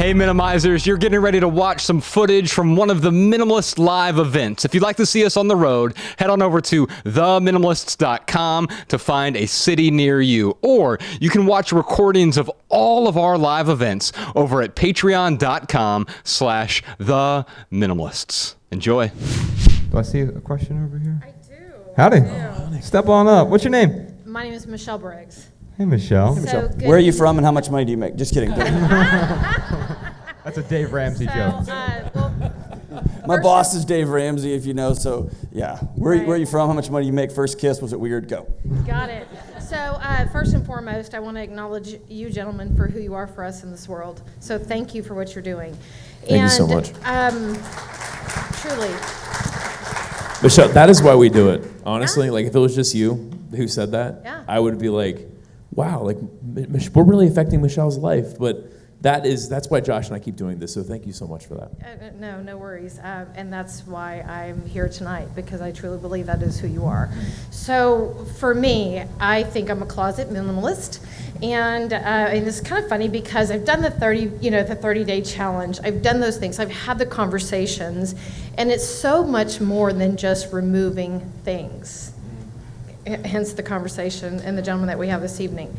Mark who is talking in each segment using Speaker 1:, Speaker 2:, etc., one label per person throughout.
Speaker 1: Hey Minimizers, you're getting ready to watch some footage from one of the Minimalist live events. If you'd like to see us on the road, head on over to theminimalists.com to find a city near you. Or you can watch recordings of all of our live events over at patreon.com/theminimalists. Enjoy.
Speaker 2: Do I see a question over here?
Speaker 3: I do.
Speaker 2: Howdy.
Speaker 3: I do.
Speaker 2: Step on up. What's your name?
Speaker 3: My name is Michelle Briggs.
Speaker 2: Hey, Michelle.
Speaker 3: So good.
Speaker 4: Where are you from and how much money do you make? Just kidding.
Speaker 2: That's a Dave Ramsey joke.
Speaker 4: My boss is Dave Ramsey, if you know, so yeah. Where
Speaker 3: Right.
Speaker 4: are you from? How much money do you make? First kiss? Was it weird? Go.
Speaker 3: Got it. So first and foremost, I want to acknowledge you gentlemen for who you are for us in this world. So thank you for what you're doing.
Speaker 5: Thank you so much.
Speaker 3: Truly.
Speaker 5: Michelle, that is why we do it. Honestly, like if it was just you who said that,
Speaker 3: Yeah.
Speaker 5: I would be like, wow, like we're really affecting Michelle's life. But that's why Josh and I keep doing this. So thank you so much for that.
Speaker 3: No worries. And that's why I'm here tonight, because I truly believe that is who you are. So for me, I think I'm a closet minimalist. And it's kind of funny because I've done the 30-day challenge. I've done those things. I've had the conversations. And it's so much more than just removing things. Hence the conversation and the gentleman that we have this evening.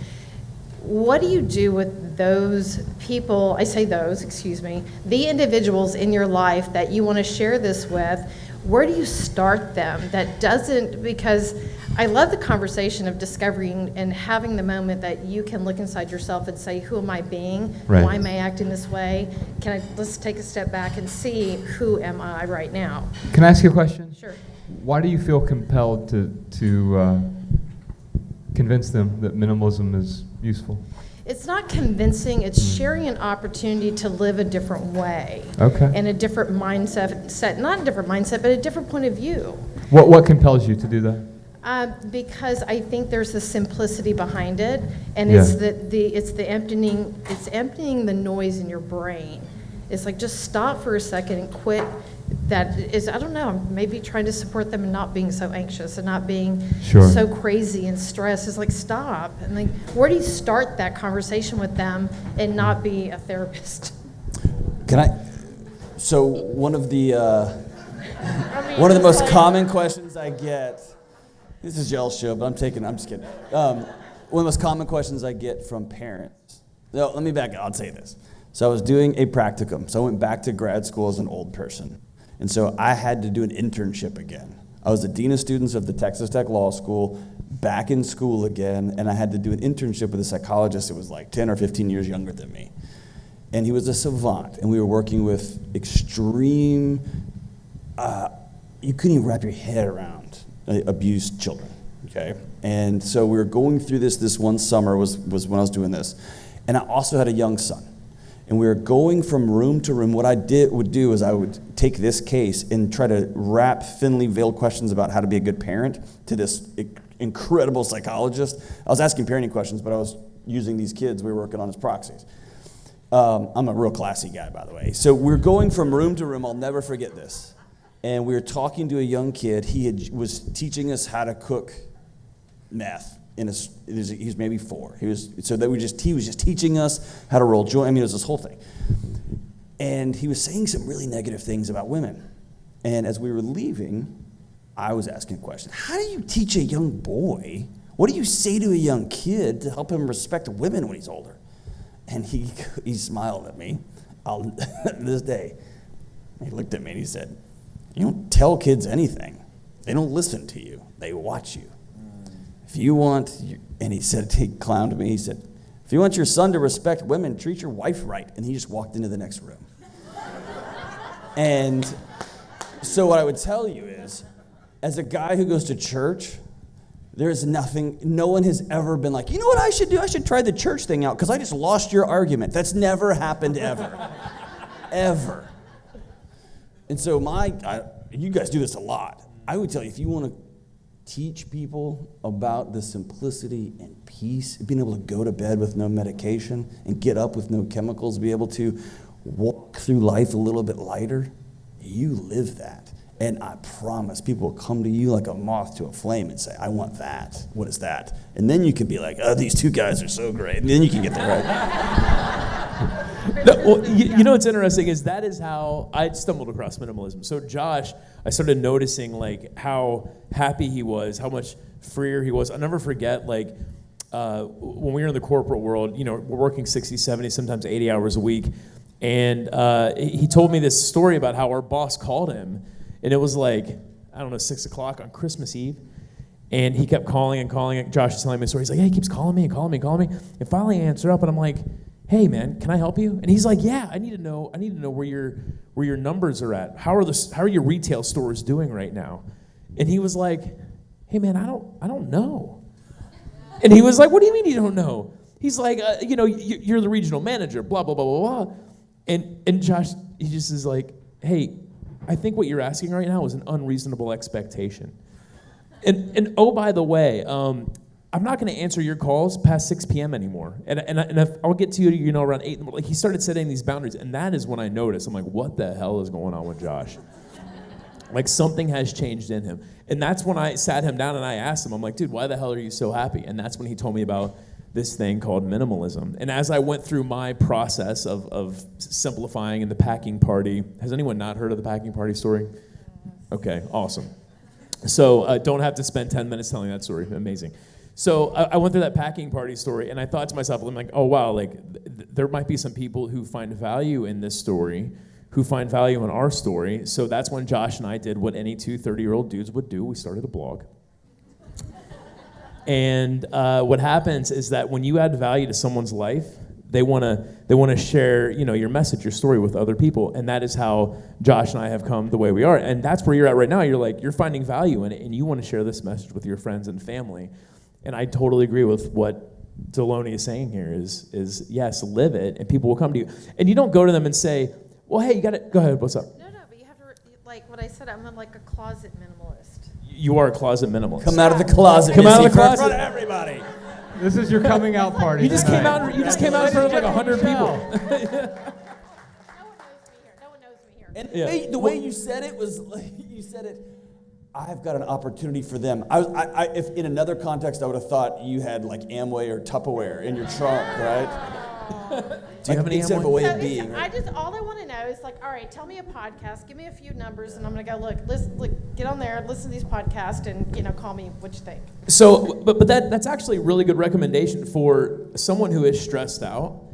Speaker 3: What do you do with those people, the individuals in your life that you want to share this with? Where do you start them because I love the conversation of discovering and having the moment that you can look inside yourself and say, who am I being?
Speaker 2: Right.
Speaker 3: Why am I acting this way? Let's take a step back and see, who am I right now?
Speaker 2: Can I ask you a question?
Speaker 3: Sure.
Speaker 2: Why do you feel compelled to convince them that minimalism is useful?
Speaker 3: It's not convincing, it's sharing an opportunity to live a different way.
Speaker 2: Okay.
Speaker 3: And a different mindset, not a different mindset, but a different point of view.
Speaker 2: What compels you to do that?
Speaker 3: Because I think there's the simplicity behind it, and
Speaker 2: Yeah.
Speaker 3: it's emptying the noise in your brain. It's like, just stop for a second and quit. That is, I don't know, maybe trying to support them and not being so anxious and not being
Speaker 2: Sure.
Speaker 3: so crazy and stressed. It's like, stop. And like, where do you start that conversation with them and not be a therapist?
Speaker 4: So one of the most common questions I get, this is y'all's show, but I'm just kidding. One of the most common questions I get from parents. No, let me back up, I'll say this. So I was doing a practicum. So I went back to grad school as an old person. And so I had to do an internship again. I was the dean of students of the Texas Tech Law School, back in school again, and I had to do an internship with a psychologist that was like 10 or 15 years younger than me. And he was a savant, and we were working with extreme, you couldn't even wrap your head around abused children, okay? And so we were going through this one summer was when I was doing this. And I also had a young son. And we were going from room to room. What I would do is I would take this case and try to wrap thinly veiled questions about how to be a good parent to this incredible psychologist. I was asking parenting questions, but I was using these kids we were working on as proxies. I'm a real classy guy, by the way. So we're going from room to room. I'll never forget this. And we were talking to a young kid. He was teaching us how to cook meth. He was maybe 4. He was just teaching us how to roll joint. I mean, it was this whole thing. And he was saying some really negative things about women. And as we were leaving, I was asking a question. How do you teach a young boy? What do you say to a young kid to help him respect women when he's older? And he smiled at me this day. He looked at me and he said, you don't tell kids anything. They don't listen to you. They watch you. If you want, and he clowned me, he said, if you want your son to respect women, treat your wife right. And he just walked into the next room. And so what I would tell you is, as a guy who goes to church, no one has ever been like, you know what I should do? I should try the church thing out because I just lost your argument. That's never happened ever. Ever. And so you guys do this a lot. I would tell you, if you want to teach people about the simplicity and peace, being able to go to bed with no medication and get up with no chemicals, be able to walk through life a little bit lighter, you live that. And I promise people will come to you like a moth to a flame and say, I want that. What is that? And then you can be like, oh, these two guys are so great. And then you can get there, right?
Speaker 5: No, well, you know what's interesting is that is how I stumbled across minimalism. So Josh, I started noticing like how happy he was, how much freer he was. I'll never forget like when we were in the corporate world, you know, we're working 60, 70, sometimes 80 hours a week. And he told me this story about how our boss called him. And it was like, I don't know, 6 o'clock on Christmas Eve. And he kept calling and calling. Josh is telling me a story. He's like, hey, he keeps calling me and calling me and calling me. And finally I answered up and I'm like, hey man, can I help you? And he's like, yeah, I need to know where your numbers are at. How are your retail stores doing right now? And he was like, hey man, I don't know. And he was like, what do you mean you don't know? He's like, you know, you're the regional manager, blah, blah, blah, blah, blah. And Josh, he just is like, hey, I think what you're asking right now is an unreasonable expectation. And oh, by the way, I'm not going to answer your calls past 6 p.m. anymore. And if I'll get to you, you know, around 8 in the morning. Like, he started setting these boundaries. And that is when I noticed, I'm like, what the hell is going on with Josh? Like, something has changed in him. And that's when I sat him down and I asked him, I'm like, dude, why the hell are you so happy? And that's when he told me about this thing called minimalism. And as I went through my process of simplifying in the packing party, has anyone not heard of the packing party story? Okay, awesome. So don't have to spend 10 minutes telling that story. Amazing. So I went through that packing party story, and I thought to myself, I'm like, oh, wow, like there might be some people who find value in this story, who find value in our story. So that's when Josh and I did what any two 30-year-old dudes would do. We started a blog. And what happens is that when you add value to someone's life, they want to share, you know, your message, your story with other people, and that is how Josh and I have come the way we are. And that's where you're at right now. You're finding value in it, and you want to share this message with your friends and family. And I totally agree with what Deloney is saying here. Is yes, live it, and people will come to you. And you don't go to them and say, "Well, hey, you got to go ahead. What's up?"
Speaker 3: No, but you have to like what I said. I'm like a closet minimalist.
Speaker 5: You are a closet minimalist.
Speaker 4: Come out of the closet.
Speaker 5: Come out of the
Speaker 4: Missy, in
Speaker 5: closet.
Speaker 4: front of everybody.
Speaker 2: This is your coming out party.
Speaker 5: You just came
Speaker 2: tonight.
Speaker 5: out. You just came out in front of like 100 people.
Speaker 3: No one knows me here. No one knows me here.
Speaker 4: And
Speaker 5: Yeah.
Speaker 4: the way you said it was, like, you said it, I've got an opportunity for them. If in another context, I would have thought you had like Amway or Tupperware in your trunk, right?
Speaker 5: Do you have any
Speaker 4: instead of a
Speaker 5: Amway?
Speaker 4: way
Speaker 3: So
Speaker 4: of being?
Speaker 3: all I want to know is like, all right, tell me a podcast, give me a few numbers, and I'm gonna go look, get on there, listen to these podcasts, and call me what you think.
Speaker 5: So, but that's actually a really good recommendation for someone who is stressed out.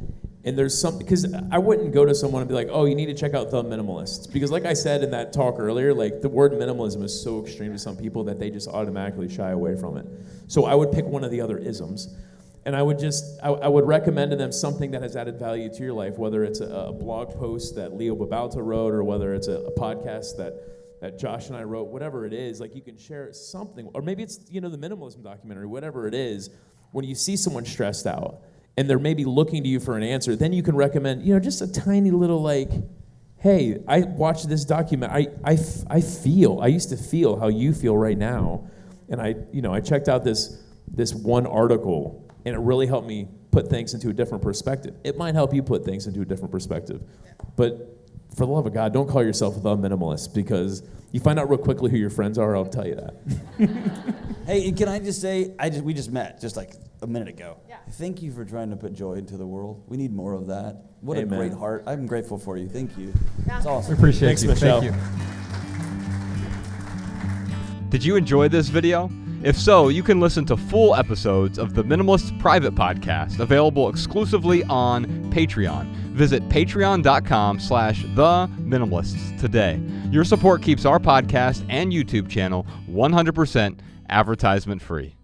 Speaker 5: And there's some, because I wouldn't go to someone and be like, oh, you need to check out The Minimalists. Because like I said in that talk earlier, like the word minimalism is so extreme to some people that they just automatically shy away from it. So I would pick one of the other isms. And I would recommend to them something that has added value to your life, whether it's a blog post that Leo Babauta wrote, or whether it's a podcast that Josh and I wrote, whatever it is, like you can share something. Or maybe it's, the minimalism documentary, whatever it is. When you see someone stressed out, and they're maybe looking to you for an answer, then you can recommend, just a tiny little like, hey, I watched this document. I used to feel how you feel right now. And I checked out this one article, and it really helped me put things into a different perspective. It might help you put things into a different perspective. But for the love of God, don't call yourself the minimalist, because you find out real quickly who your friends are, I'll tell you that.
Speaker 4: Hey, and can I just say, we just met just like a minute ago.
Speaker 3: Yeah.
Speaker 4: Thank you for trying to put joy into the world. We need more of that. What
Speaker 5: Amen.
Speaker 4: a great heart. I'm grateful for you. Thank you.
Speaker 3: Yeah.
Speaker 4: It's
Speaker 2: We
Speaker 4: awesome.
Speaker 2: appreciate
Speaker 5: Thanks,
Speaker 2: you.
Speaker 5: Michelle.
Speaker 2: Thank you.
Speaker 1: Did you enjoy this video? If so, you can listen to full episodes of the Minimalists private podcast, available exclusively on Patreon. Visit patreon.com/theminimalists today. Your support keeps our podcast and YouTube channel 100% advertisement free.